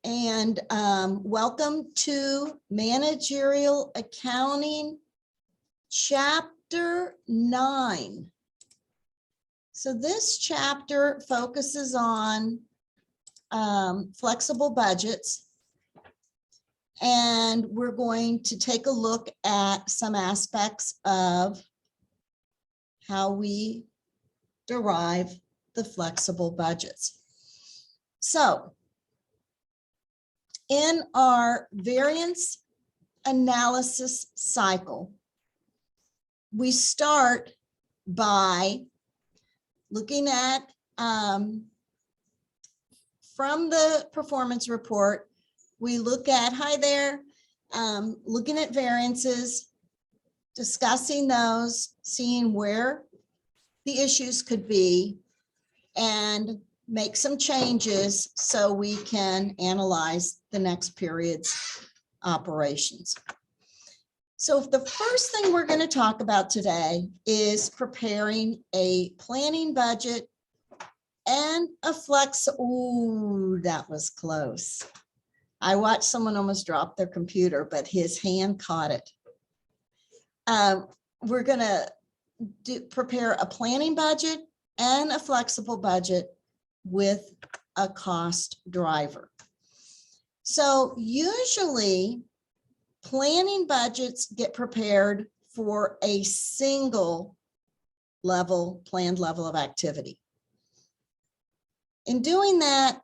and welcome to Managerial Accounting, Chapter 9. So this chapter focuses on flexible budgets, and we're going to take a look at some aspects of how we derive the flexible budgets. So in our variance analysis cycle, we start by looking at, from the performance report, we look at, hi there, looking at variances, discussing those, seeing where the issues could be, and make some changes so we can analyze the next period's operations. So the first thing we're going to talk about today is preparing a planning budget and a flex. Ooh, that was close. I watched someone almost drop their computer, but his hand caught it. We're going to prepare a planning budget and a flexible budget with a cost driver. So usually planning budgets get prepared for a single level, planned level of activity. In doing that,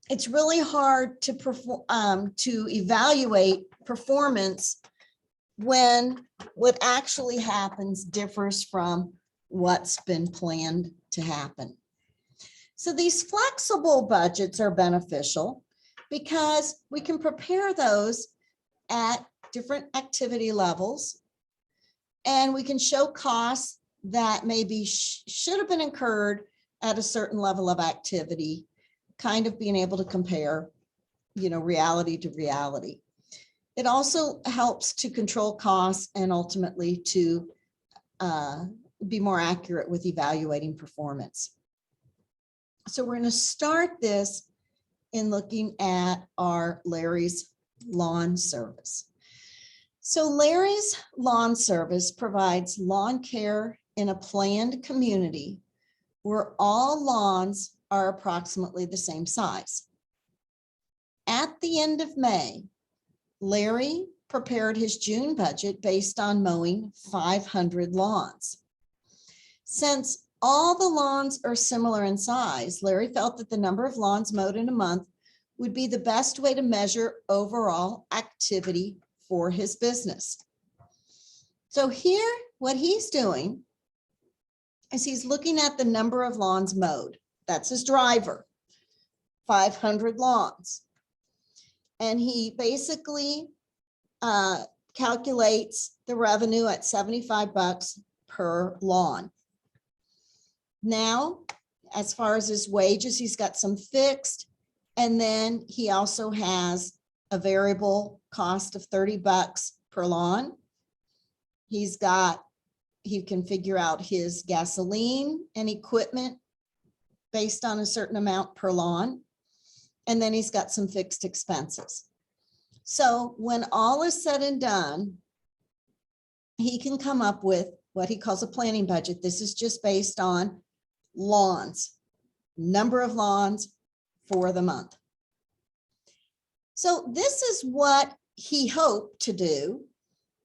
it's really hard to perform, to evaluate performance when what actually happens differs from what's been planned to happen. So these flexible budgets are beneficial because we can prepare those at different activity levels, and we can show costs that maybe should have been incurred at a certain level of activity, kind of being able to compare, reality to reality. It also helps to control costs and ultimately to be more accurate with evaluating performance. So we're going to start this in looking at our Larry's Lawn Service. So Larry's Lawn Service provides lawn care in a planned community where all lawns are approximately the same size. At the end of May, Larry prepared his June budget based on mowing 500 lawns. Since all the lawns are similar in size, Larry felt that the number of lawns mowed in a month would be the best way to measure overall activity for his business. So here, what he's doing is he's looking at the number of lawns mowed. That's his driver, 500 lawns. And he basically calculates the revenue at $75 per lawn. Now, as far as his wages, he's got some fixed, and then he also has a variable cost of $30 per lawn. He can figure out his gasoline and equipment based on a certain amount per lawn. And then he's got some fixed expenses. So when all is said and done, he can come up with what he calls a planning budget. This is just based on lawns, number of lawns for the month. So this is what he hoped to do,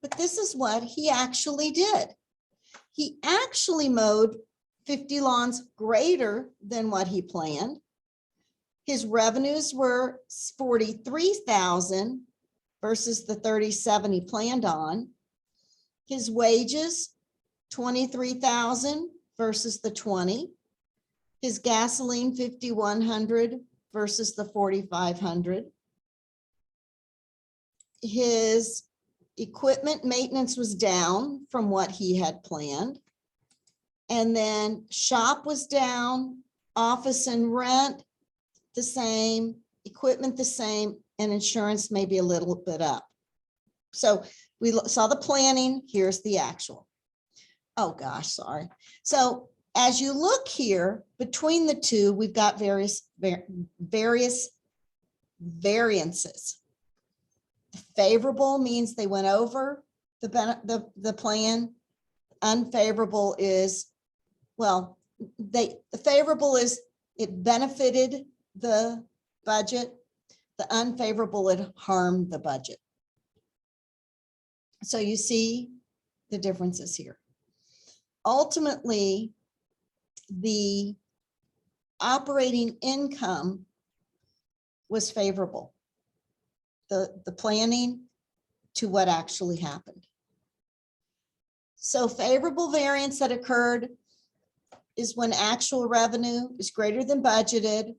but this is what he actually did. He actually mowed 50 lawns greater than what he planned. His revenues were $43,000 versus the $37,000 he planned on. His wages, $23,000 versus the $20,000. His gasoline, $5,100 versus the $4,500. His equipment maintenance was down from what he had planned. And then shop was down, office and rent the same, equipment the same, and insurance maybe a little bit up. So we saw the planning, here's the actual. Oh gosh, sorry. So as you look here, between the two, we've got various variances. Favorable means they went over the plan. Unfavorable is, well, the favorable is it benefited the budget. The unfavorable, it harmed the budget. So you see the differences here. Ultimately, the operating income was favorable. The planning to what actually happened. So favorable variance that occurred is when actual revenue is greater than budgeted,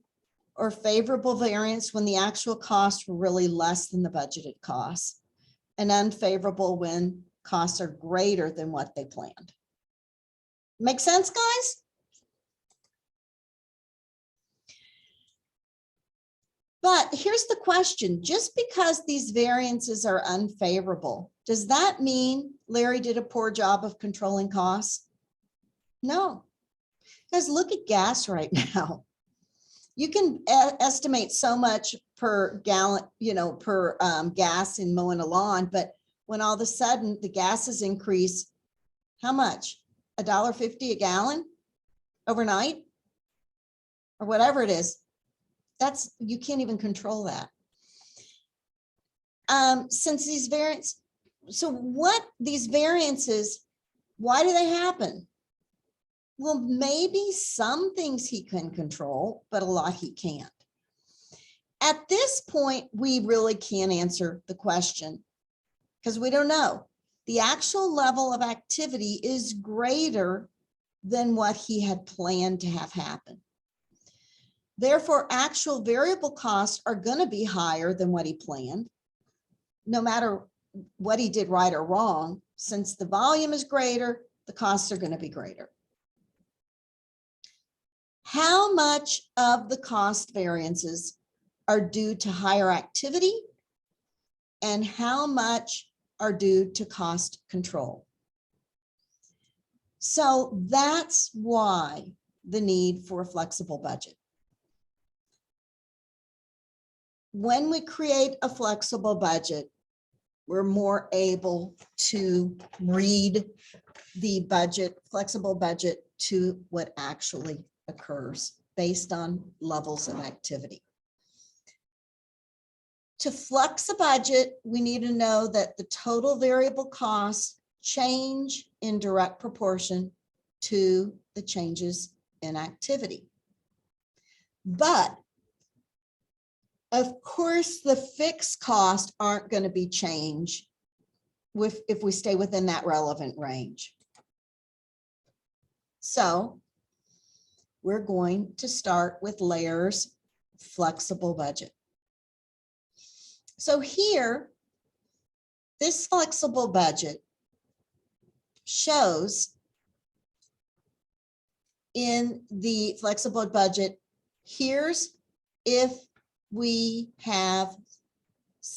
or favorable variance when the actual costs were really less than the budgeted costs, and unfavorable when costs are greater than what they planned. Make sense, guys? But here's the question, just because these variances are unfavorable, does that mean Larry did a poor job of controlling costs? No. Guys, look at gas right now. You can estimate so much per gallon, per gas in mowing a lawn, but when all of a sudden the gases increase, how much? $1.50 a gallon overnight or whatever it is. That's, you can't even control that. Since these variants, so what these variances, why do they happen? Well, maybe some things he can control, but a lot he can't. At this point, we really can't answer the question because we don't know. The actual level of activity is greater than what he had planned to have happen. Therefore, actual variable costs are going to be higher than what he planned, no matter what he did right or wrong. Since the volume is greater, the costs are going to be greater. How much of the cost variances are due to higher activity and how much are due to cost control? So that's why the need for a flexible budget. When we create a flexible budget, we're more able to read the budget, flexible budget, to what actually occurs based on levels of activity. To flex a budget, we need to know that the total variable costs change in direct proportion to the changes in activity. But of course, the fixed costs aren't going to be changed if we stay within that relevant range. So we're going to start with Layer's flexible budget. So here, this flexible budget shows in the flexible budget, here's if we have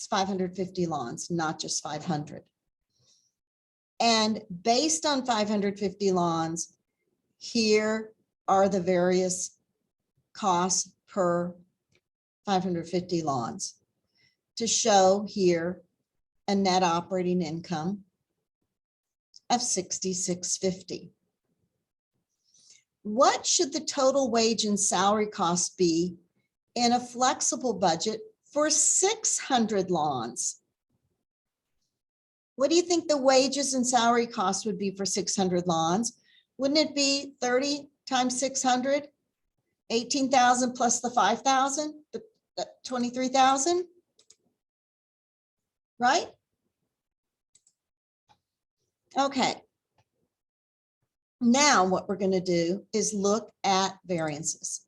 550 lawns, not just 500. And based on 550 lawns, here are the various costs per 550 lawns to show here a net operating income of $66.50. What should the total wage and salary costs be in a flexible budget for 600 lawns? What do you think the wages and salary costs would be for 600 lawns? Wouldn't it be 30 times 600, 18,000 plus the 5,000, 23,000, right? Okay. Now what we're going to do is look at variances.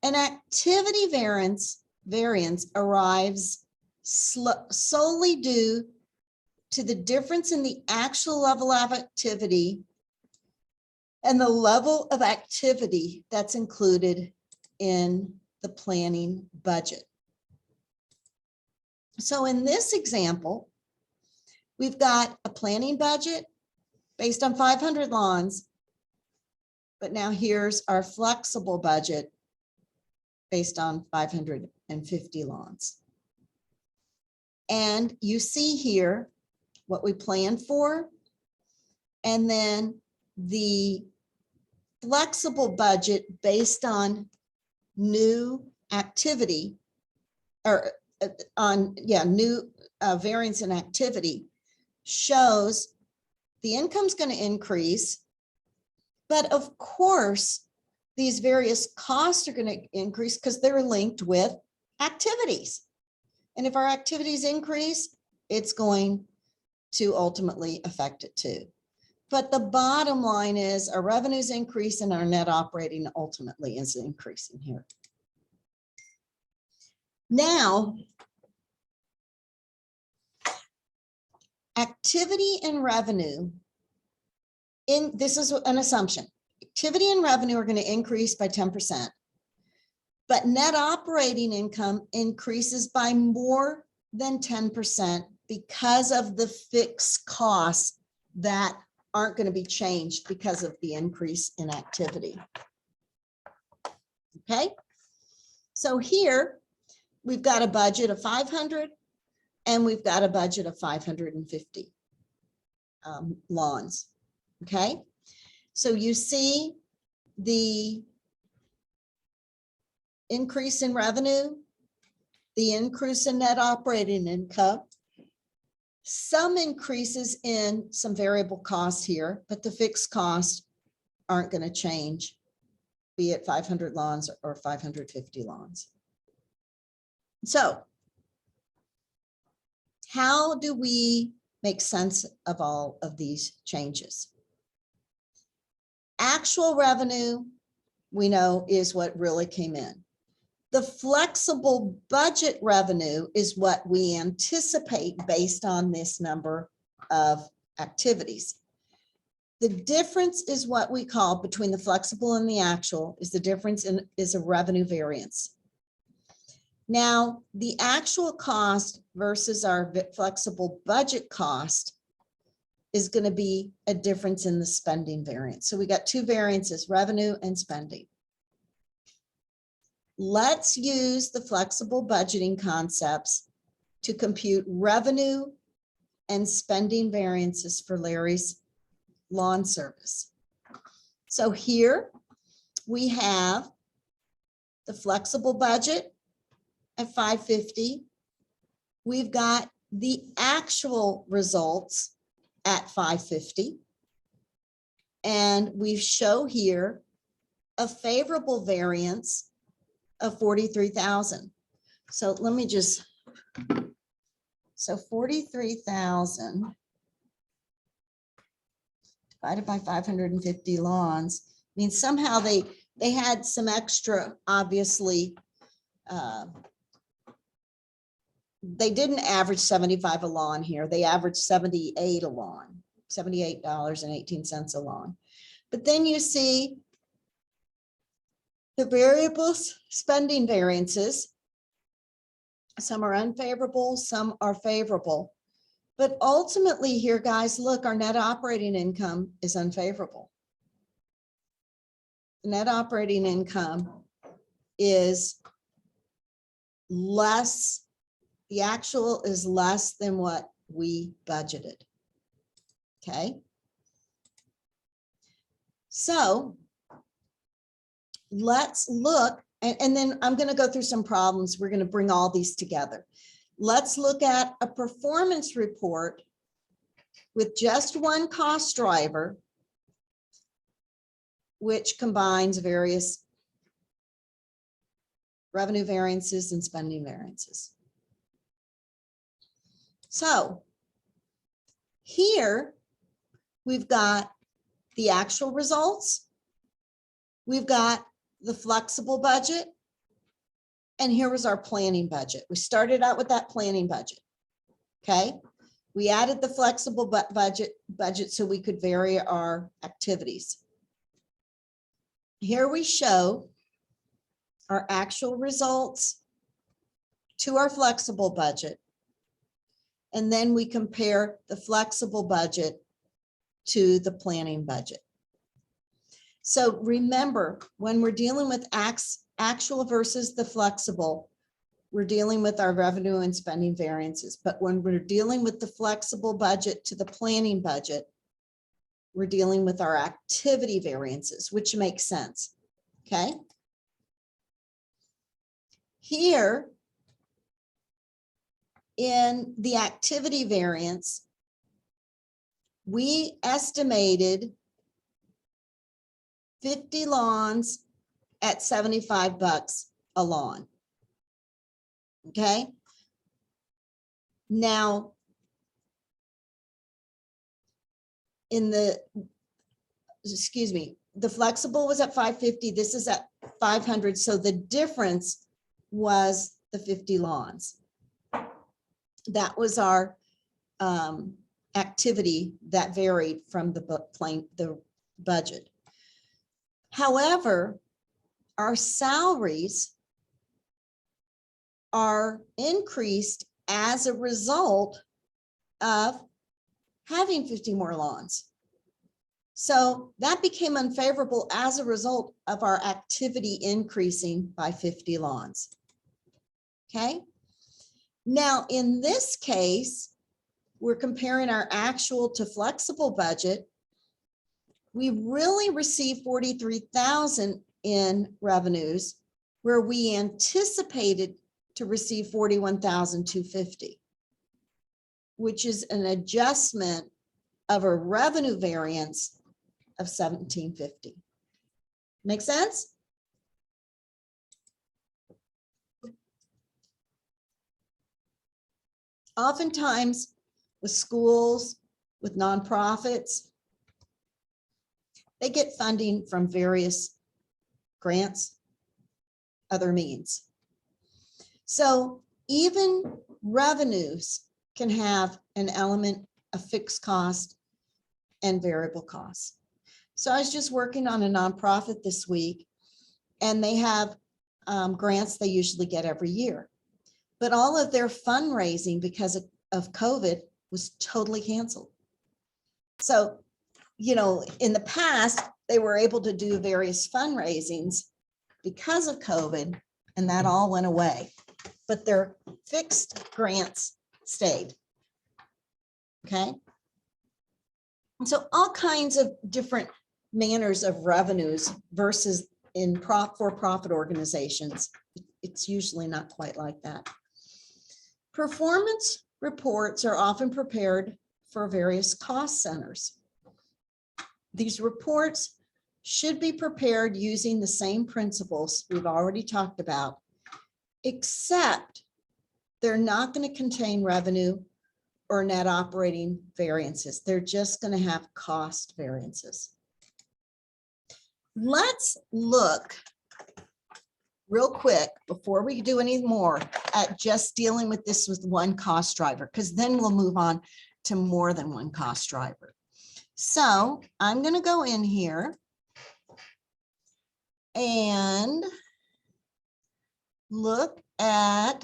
An activity variance arrives solely due to the difference in the actual level of activity and the level of activity that's included in the planning budget. So in this example, we've got a planning budget based on 500 lawns, but now here's our flexible budget based on 550 lawns. And you see here what we planned for, and then the flexible budget based on new activity, or new variance in activity, shows the income's going to increase, but of course these various costs are going to increase because they're linked with activities. And if our activities increase, it's going to ultimately affect it too. But the bottom line is our revenues increase and our net operating ultimately is increasing here. Now, activity and revenue, this is an assumption. Activity and revenue are going to increase by 10%, but net operating income increases by more than 10% because of the fixed costs that aren't going to be changed because of the increase in activity. Okay, so here we've got a budget of 500 and we've got a budget of 550 lawns. Okay, so you see the increase in revenue, the increase in net operating income, some increases in some variable costs here, but the fixed costs aren't going to change, be it 500 lawns or 550 lawns. So how do we make sense of all of these changes? Actual revenue, we know, is what really came in. The flexible budget revenue is what we anticipate based on this number of activities. The difference is what we call between the flexible and the actual is the difference is a revenue variance. Now, the actual cost versus our flexible budget cost is going to be a difference in the spending variance. So we got two variances, revenue and spending. Let's use the flexible budgeting concepts to compute revenue and spending variances for Larry's lawn service. So here we have the flexible budget at 550. We've got the actual results at 550. And we show here a favorable variance of 43,000. So let me just, so 43,000 divided by 550 lawns means somehow they had some extra, obviously, they didn't average 75 a lawn here. They averaged 78 a lawn, $78.18 a lawn. But then you see the variables spending variances. Some are unfavorable, some are favorable. But ultimately here, guys, look, our net operating income is unfavorable. The net operating income is less, the actual is less than what we budgeted. Okay. So let's look, and then I'm going to go through some problems. We're going to bring all these together. Let's look at a performance report with just one cost driver, which combines various revenue variances and spending variances. So here we've got the actual results. We've got the flexible budget. And here was our planning budget. We started out with that planning budget. Okay. We added the flexible budget so we could vary our activities. Here we show our actual results to our flexible budget. And then we compare the flexible budget to the planning budget. So remember, when we're dealing with actual versus the flexible, we're dealing with our revenue and spending variances. But when we're dealing with the flexible budget to the planning budget, we're dealing with our activity variances, which makes sense. Okay. Here in the activity variance, we estimated 50 lawns at $75 a lawn. Okay. Now, in the, excuse me, the flexible was at 550. This is at 500. So the difference was the 50 lawns. That was our activity that varied from the budget. However, our salaries are increased as a result of having 50 more lawns. So that became unfavorable as a result of our activity increasing by 50 lawns. Okay. Now, in this case, we're comparing our actual to flexible budget. We really received 43,000 in revenues where we anticipated to receive 41,250, which is an adjustment of a revenue variance of 1,750. Make sense? Oftentimes with schools, with nonprofits, they get funding from various grants, other means. So even revenues can have an element of fixed cost and variable costs. So I was just working on a nonprofit this week, and they have grants they usually get every year. But all of their fundraising because of COVID was totally canceled. So, you know, in the past, they were able to do various fundraisings because of COVID, and that all went away. But their fixed grants stayed. Okay. And so all kinds of different manners of revenues versus in for-profit organizations. It's usually not quite like that. Performance reports are often prepared for various cost centers. These reports should be prepared using the same principles we've already talked about, except they're not going to contain revenue or net operating variances. They're just going to have cost variances. Let's look real quick before we do any more at just dealing with this with one cost driver, because then we'll move on to more than one cost driver. So I'm going to go in here and look at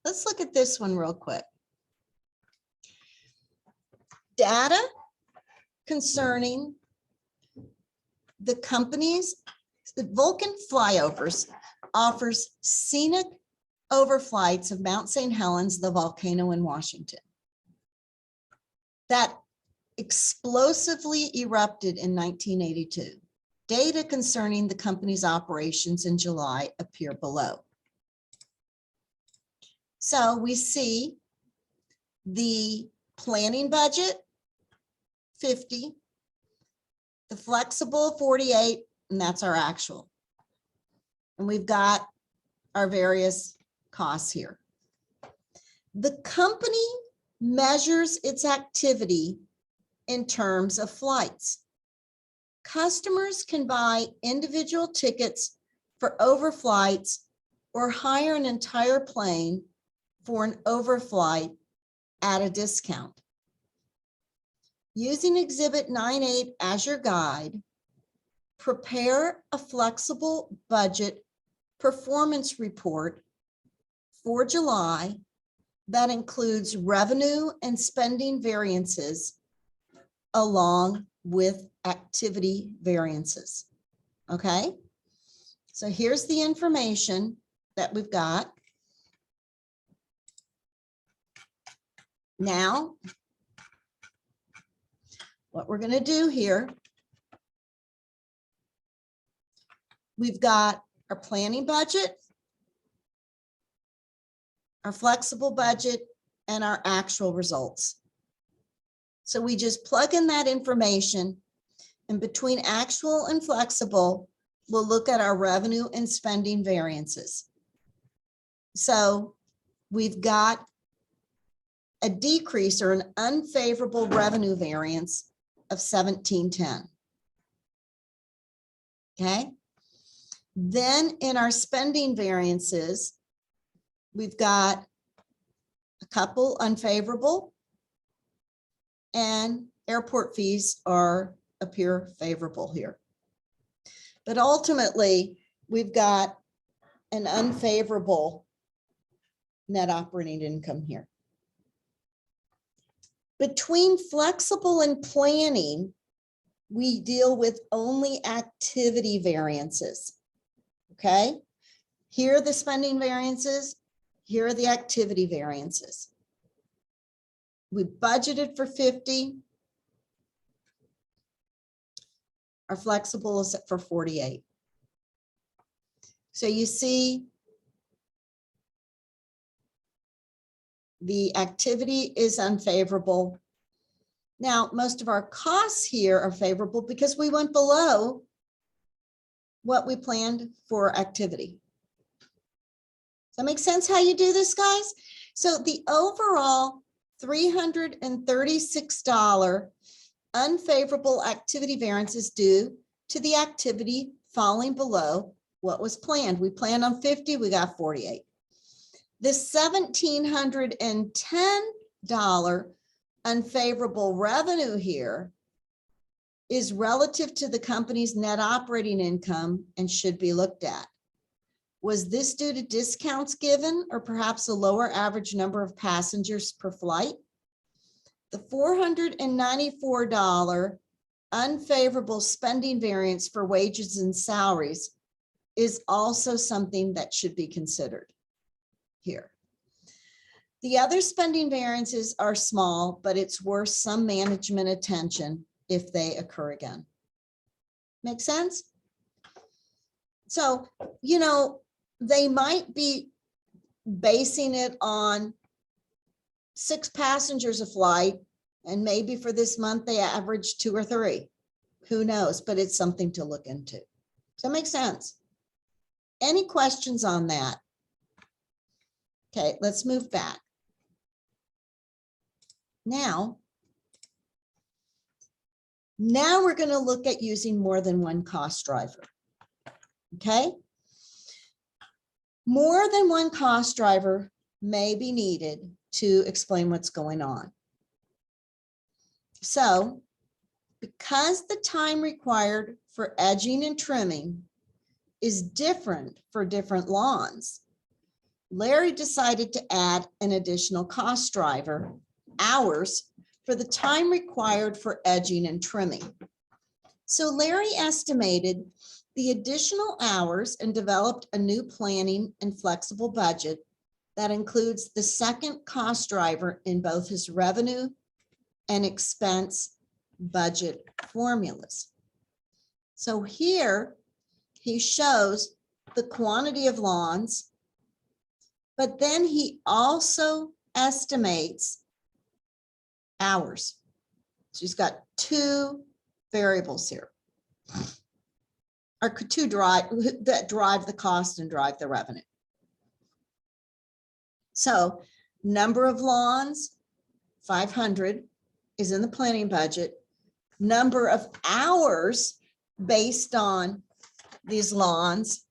let's look at this one real quick. Data concerning the companies, the Vulcan Flyovers offers scenic overflights of Mount St. Helens, the volcano in Washington, that explosively erupted in 1982. Data concerning the company's operations in July appear below. So we see the planning budget, 50, the flexible 48, and that's our actual. And we've got our various costs here. The company measures its activity in terms of flights. Customers can buy individual tickets for overflights or hire an entire plane for an overflight at a discount. using Exhibit 9.8 as your guide, prepare a flexible budget performance report for July that includes revenue and spending variances along with activity variances. Okay, so here's the information that we've got. Now, what we're going to do here, we've got our planning budget, our flexible budget, and our actual results. So we just plug in that information, and between actual and flexible, we'll look at our revenue and spending variances. So we've got a decrease or an unfavorable revenue variance of 1710. Okay. Then in our spending variances, we've got a couple unfavorable, and airport fees appear favorable here. But ultimately, we've got an unfavorable net operating income here. Between flexible and planning, we deal with only activity variances. Okay, here are the spending variances, here are the activity variances. We budgeted for 50. Our flexible is for 48. So you see the activity is unfavorable. Now, most of our costs here are favorable because we went below what we planned for activity. Does that make sense how you do this, guys? So the overall $336 unfavorable activity variance is due to the activity falling below what was planned. We planned on 50, we got 48. The $1,710 unfavorable revenue here is relative to the company's net operating income and should be looked at. Was this due to discounts given or perhaps a lower average number of passengers per flight? The $494 unfavorable spending variance for wages and salaries is also something that should be considered here. The other spending variances are small, but it's worth some management attention if they occur again. Make sense? So, you know, they might be basing it on 6 passengers a flight, and maybe for this month they average 2 or 3. Who knows? But it's something to look into. Does that make sense? Any questions on that? Okay, let's move back. Now we're going to look at using more than one cost driver. Okay. More than one cost driver may be needed to explain what's going on. So, because the time required for edging and trimming is different for different lawns, Larry decided to add an additional cost driver, hours, for the time required for edging and trimming. So Larry estimated the additional hours and developed a new planning and flexible budget that includes the second cost driver in both his revenue and expense budget formulas. So here he shows the quantity of lawns, but then he also estimates hours. So he's got 2 variables here, or 2 that drive the cost and drive the revenue. So number of lawns, 500 is in the planning budget. Number of hours based on these lawns,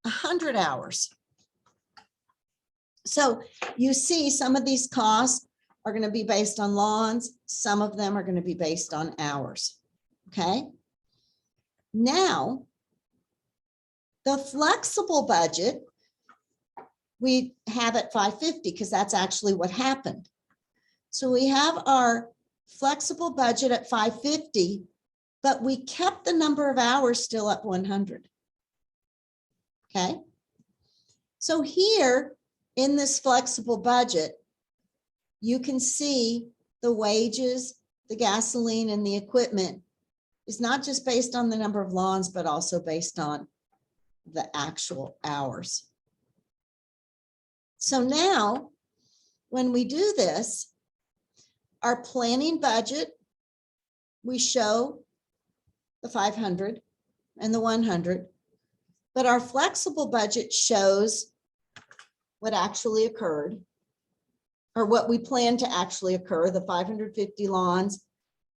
100 hours. So you see some of these costs are going to be based on lawns. Some of them are going to be based on hours. Okay. Now, the flexible budget, we have at 550 because that's actually what happened. So we have our flexible budget at 550, but we kept the number of hours still at 100. Okay. So here in this flexible budget, you can see the wages, the gasoline, and the equipment is not just based on the number of lawns, but also based on the actual hours. So now, when we do this, our planning budget, we show the 500 and the 100, but our flexible budget shows what actually occurred, or what we plan to actually occur, the 550 lawns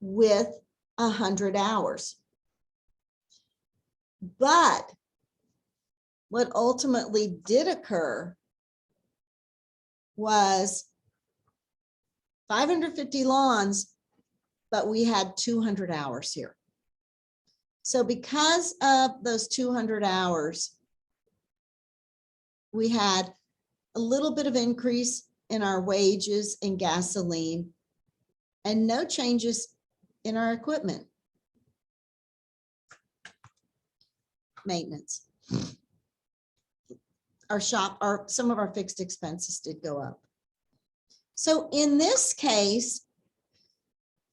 with 100 hours. But what ultimately did occur was 550 lawns, but we had 200 hours here. So because of those 200 hours, we had a little bit of increase in our wages and gasoline and no changes in our equipment maintenance. Some of our fixed expenses did go up. So in this case,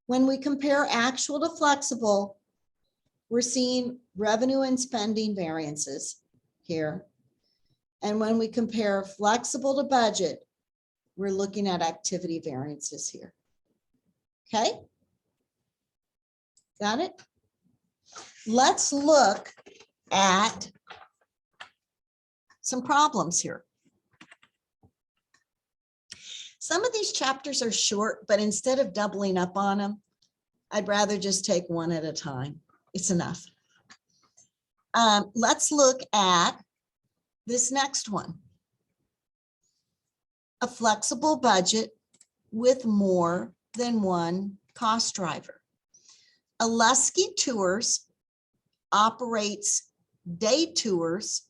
when we compare actual to flexible, we're seeing revenue and spending variances here. And when we compare flexible to budget, we're looking at activity variances here. Okay? Got it? Let's look at some problems here. Some of these chapters are short, but instead of doubling up on them, I'd rather just take one at a time. It's enough. Let's look at this next one. A flexible budget with more than one cost driver. Alusky Tours operates day tours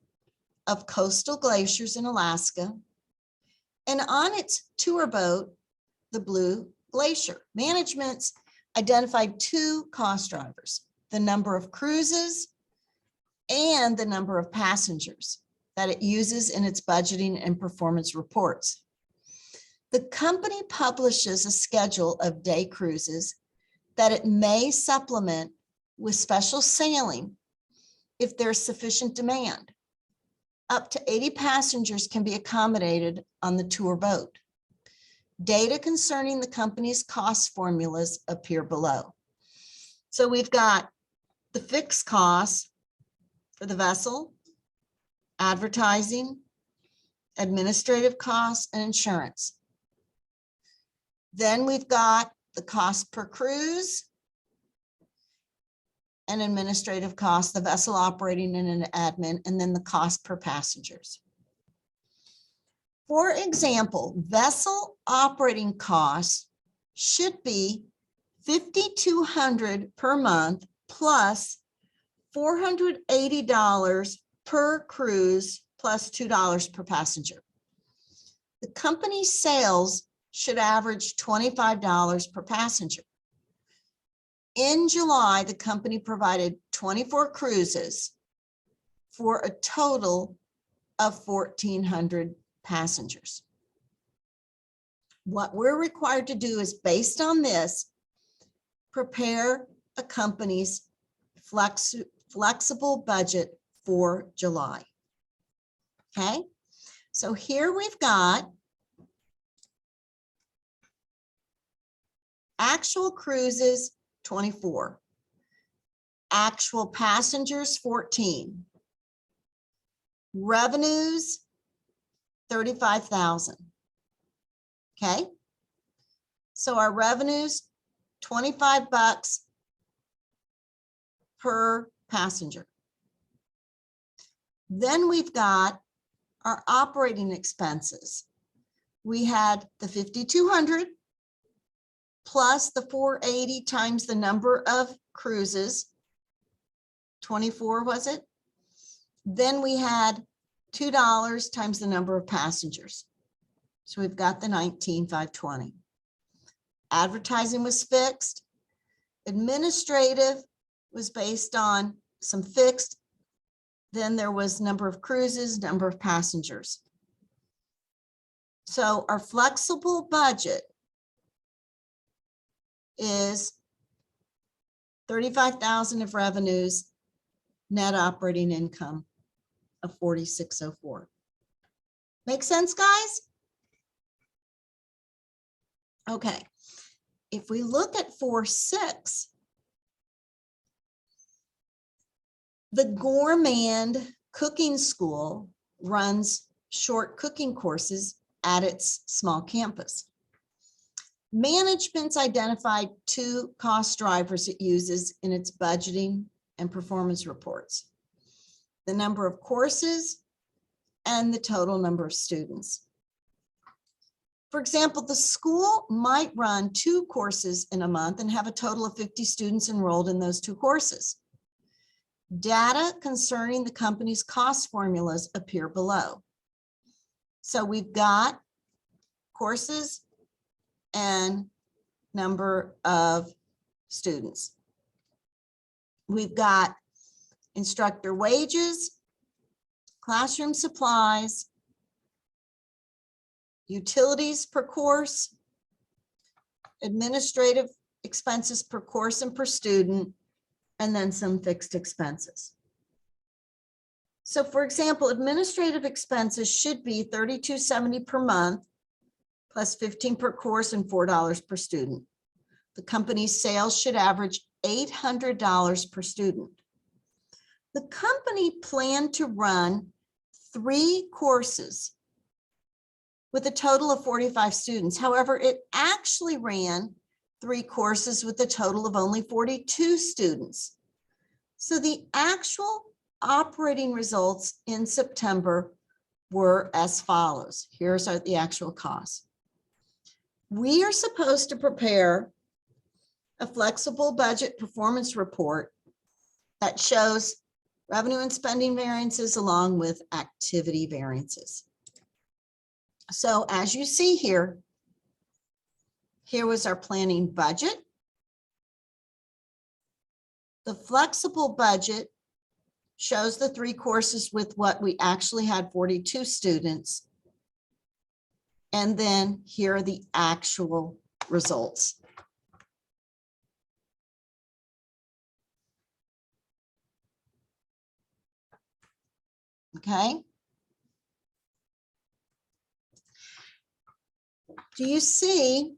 of coastal glaciers in Alaska, and on its tour boat, the Blue Glacier, management's identified two cost drivers, the number of cruises and the number of passengers that it uses in its budgeting and performance reports. The company publishes a schedule of day cruises that it may supplement with special sailing if there's sufficient demand. Up to 80 passengers can be accommodated on the tour boat. Data concerning the company's cost formulas appear below. So we've got the fixed costs for the vessel, advertising, administrative costs, and insurance. Then we've got the cost per cruise and administrative costs, the vessel operating and an admin, and then the cost per passengers. For example, vessel operating costs should be $5,200 per month plus $480 per cruise plus $2 per passenger. The company's sales should average $25 per passenger. In July, the company provided 24 cruises for a total of 1,400 passengers. What we're required to do is, based on this, prepare a company's flexible budget for July. Okay, so here we've got actual cruises, 24. Actual passengers, 14. Revenues, 35,000. Okay. So our revenues, $25 per passenger. Then we've got our operating expenses. We had the 5,200 plus the 480 times the number of cruises, 24 was it? Then we had $2 times the number of passengers. So we've got the 19,520. Advertising was fixed. Administrative was based on some fixed. Then there was number of cruises, number of passengers. So our flexible budget is 35,000 of revenues, net operating income of 4,604. Make sense, guys? Okay. If we look at 4.6, the Gourmand Cooking School runs short cooking courses at its small campus. Management's identified 2 cost drivers it uses in its budgeting and performance reports: the number of courses and the total number of students. For example, the school might run 2 courses in a month and have a total of 50 students enrolled in those 2 courses. Data concerning the company's cost formulas appear below. So we've got courses and number of students. We've got instructor wages, classroom supplies, utilities per course, administrative expenses per course and per student, and then some fixed expenses. So for example, administrative expenses should be $32.70 per month, plus $15 per course and $4 per student. The company's sales should average $800 per student. The company planned to run 3 courses with a total of 45 students. However, it actually ran 3 courses with a total of only 42 students. So the actual operating results in September were as follows. Here's the actual costs. We are supposed to prepare a flexible budget performance report that shows revenue and spending variances along with activity variances. So as you see here, here was our planning budget. The flexible budget shows the 3 courses with what we actually had 42 students. And then here are the actual results. Okay. Do you see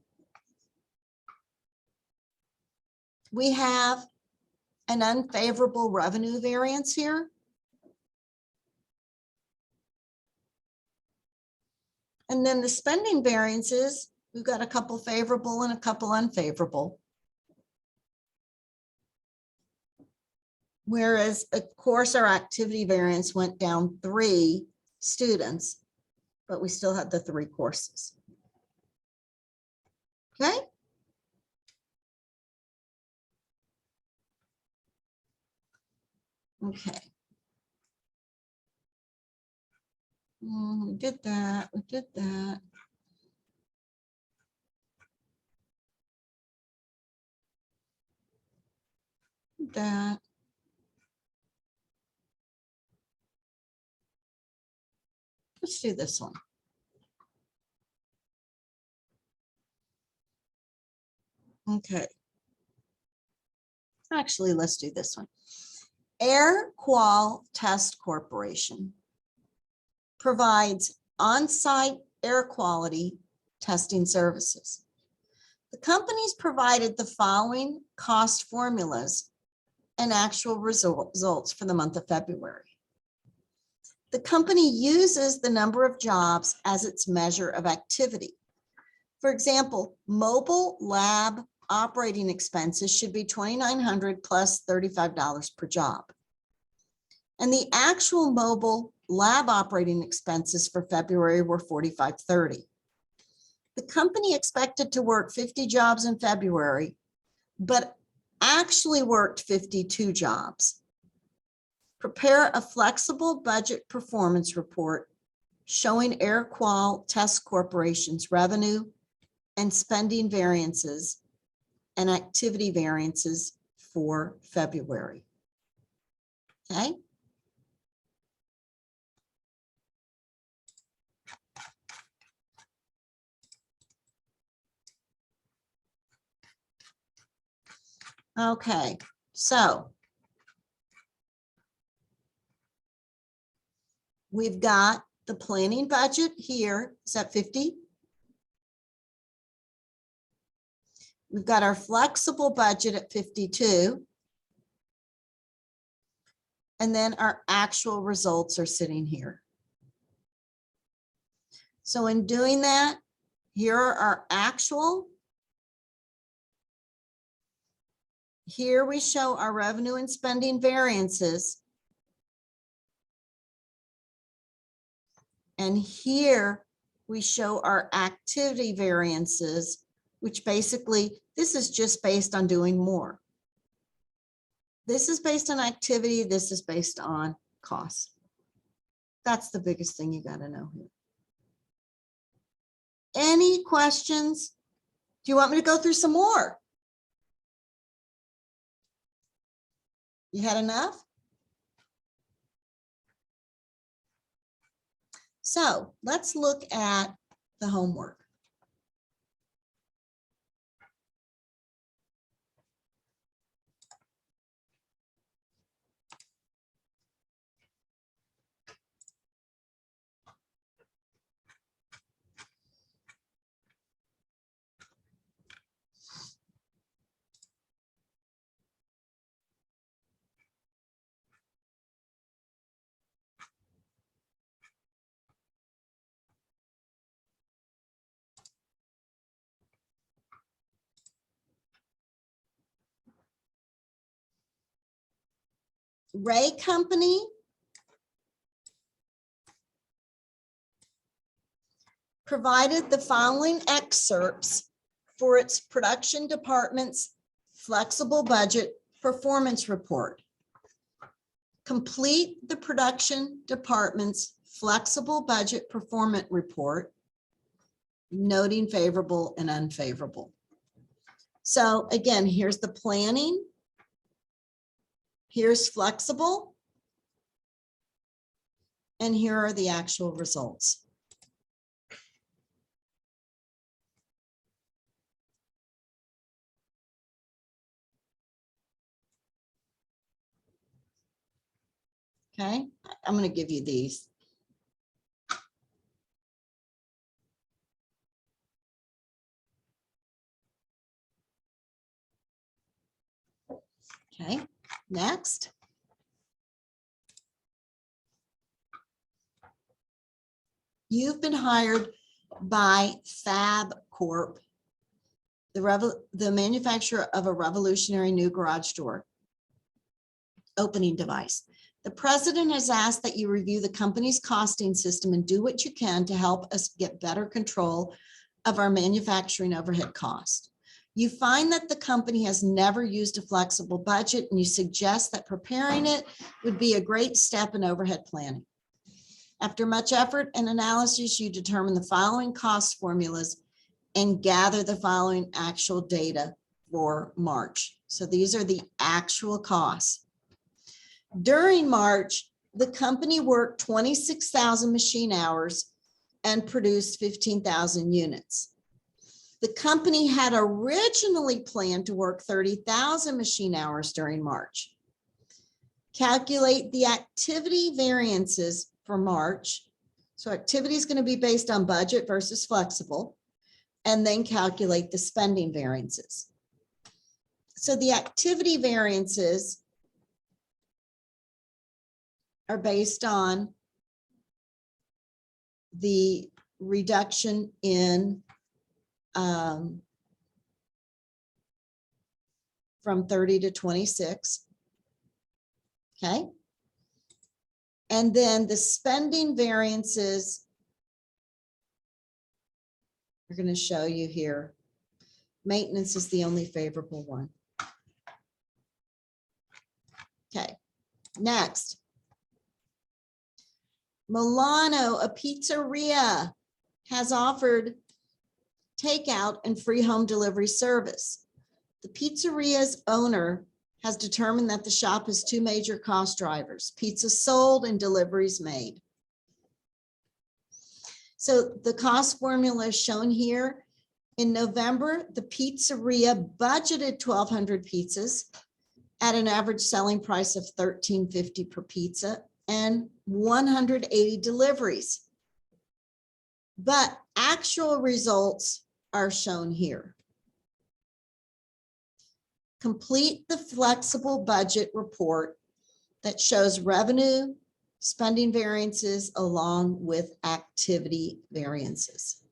we have an unfavorable revenue variance here? And then the spending variances, we've got a couple favorable and a couple unfavorable. Whereas, of course, our activity variance went down 3 students, but we still had the 3 courses. Okay. Okay. We did that. We did that. That. Let's do this one. Okay. Actually, let's do this one. Air Qual Test Corporation provides on-site air quality testing services. The company's provided the following cost formulas and actual results for the month of February. The company uses the number of jobs as its measure of activity. For example, mobile lab operating expenses should be $2,900 plus $35 per job. And the actual mobile lab operating expenses for February were $45.30. The company expected to work 50 jobs in February, but actually worked 52 jobs. Prepare a flexible budget performance report showing Air Qual Test Corporation's revenue and spending variances and activity variances for February. Okay. Okay, so we've got the planning budget here. Is that 50? We've got our flexible budget at 52. And then our actual results are sitting here. So in doing that, here are our actual. Here we show our revenue and spending variances. And here we show our activity variances, which basically, this is just based on doing more. This is based on activity. This is based on cost. That's the biggest thing you got to know here. Any questions? Do you want me to go through some more? You had enough? So let's look at the homework. Ray Company provided the following excerpts for its production department's flexible budget performance report. Complete the production department's flexible budget performance report, noting favorable and unfavorable. So again, here's the planning. Here's flexible. And here are the actual results. Okay, I'm going to give you these. Okay, next. You've been hired by Fab Corp, the manufacturer of a revolutionary new garage door opening device. The president has asked that you review the company's costing system and do what you can to help us get better control of our manufacturing overhead cost. You find that the company has never used a flexible budget, and you suggest that preparing it would be a great step in overhead planning. After much effort and analysis, you determine the following cost formulas and gather the following actual data for March. So these are the actual costs. During March, the company worked 26,000 machine hours and produced 15,000 units. The company had originally planned to work 30,000 machine hours during March. Calculate the activity variances for March. So activity is going to be based on budget versus flexible, and then calculate the spending variances. So the activity variances are based on the reduction in from 30 to 26. Okay. And then the spending variances We're going to show you here. Maintenance is the only favorable one. Okay, next. Milano, a pizzeria, has offered takeout and free home delivery service. The pizzeria's owner has determined that the shop has two major cost drivers: pizza sold and deliveries made. So the cost formula is shown here. In November, the pizzeria budgeted 1,200 pizzas at an average selling price of $13.50 per pizza and 180 deliveries. But actual results are shown here. Complete the flexible budget report that shows revenue, spending variances along with activity variances.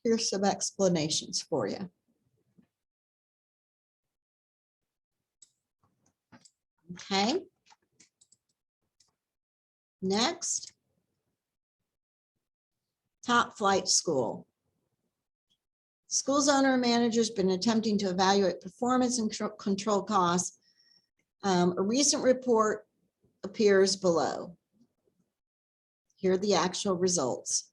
Here's some explanations for you. Okay. Next. Top flight school. School's owner and manager has been attempting to evaluate performance and control costs. A recent report appears below. Here are the actual results.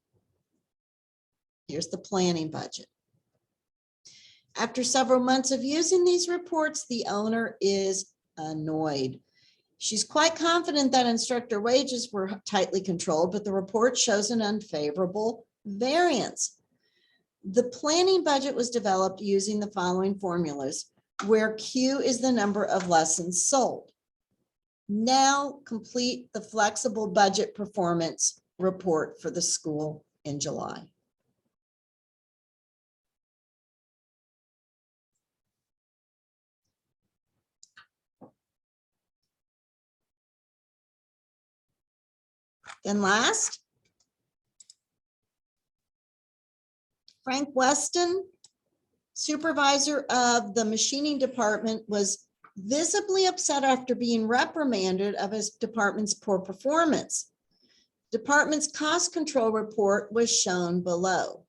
Here's the planning budget. After several months of using these reports, the owner is annoyed. She's quite confident that instructor wages were tightly controlled, but the report shows an unfavorable variance. The planning budget was developed using the following formulas, where Q is the number of lessons sold. Now complete the flexible budget performance report for the school in July. Then last, Frank Weston, supervisor of the machining department, was visibly upset after being reprimanded of his department's poor performance. Department's cost control report was shown below.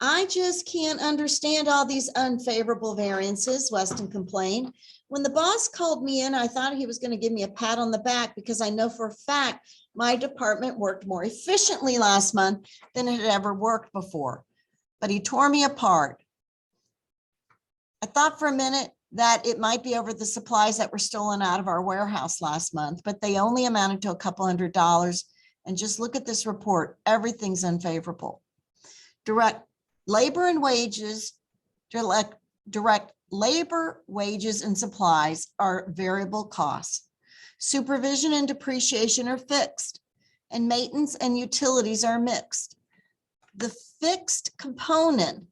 I just can't understand all these unfavorable variances, Weston complained. When the boss called me in, I thought he was going to give me a pat on the back because I know for a fact my department worked more efficiently last month than it had ever worked before. But he tore me apart. I thought for a minute that it might be over the supplies that were stolen out of our warehouse last month, but they only amounted to a couple $100. And just look at this report. Everything's unfavorable. Direct labor and wages, direct labor, wages, and supplies are variable costs. Supervision and depreciation are fixed, and maintenance and utilities are mixed. The fixed component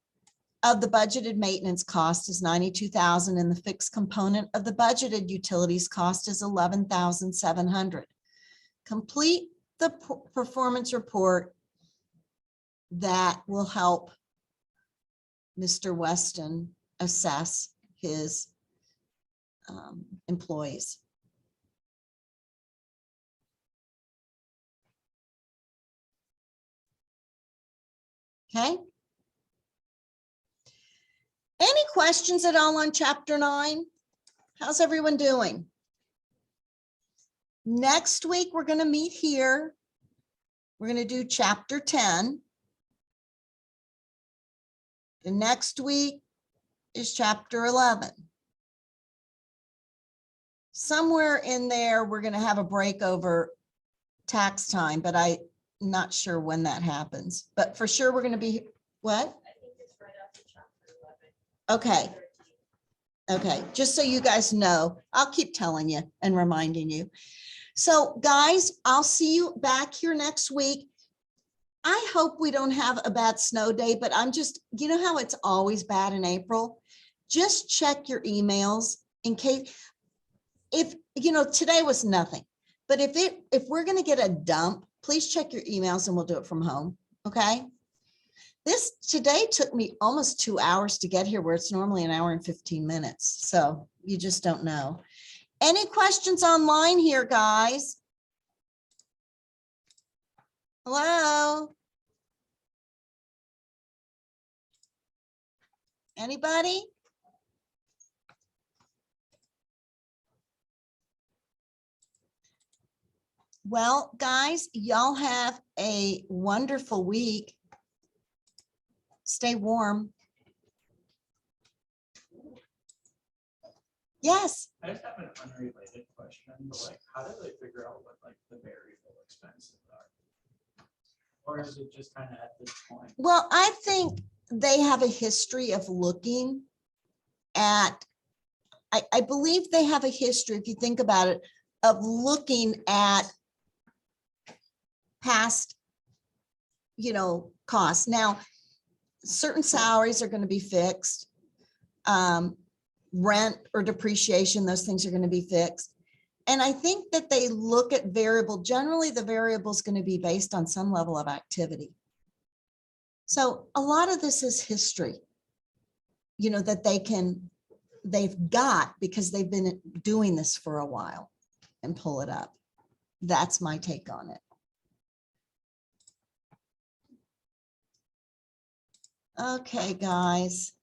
of the budgeted maintenance cost is $92,000, and the fixed component of the budgeted utilities cost is $11,700. Complete the performance report that will help Mr. Weston assess his employees. Okay. Any questions at all on chapter 9? How's everyone doing? Next week, we're going to meet here. We're going to do chapter 10. The next week is chapter 11. Somewhere in there, we're going to have a break over tax time, but I'm not sure when that happens. But for sure, we're going to be, what? I think it's right after chapter 11. Okay. Okay, just so you guys know, I'll keep telling you and reminding you. So guys, I'll see you back here next week. I hope we don't have a bad snow day, but I'm just, you know how it's always bad in April? Just check your emails in case, if, you know, today was nothing, but if we're going to get a dump, please check your emails and we'll do it from home. Okay. This today took me almost 2 hours to get here, where it's normally an hour and 15 minutes. So you just don't know. Any questions online here, guys? Hello? Anybody? Well, guys, y'all have a wonderful week. Stay warm. Yes. I just have an unrelated question, but like, how do they figure out what like the variable expenses are? Or is it just kind of at this point? Well, I think they have a history of looking at, I believe they have a history, if you think about it, of looking at past, costs. Now, certain salaries are going to be fixed. Rent or depreciation, those things are going to be fixed. And I think that they look at variable, generally the variable is going to be based on some level of activity. So a lot of this is history, that they've got because they've been doing this for a while and pull it up. That's my take on it. Okay, guys.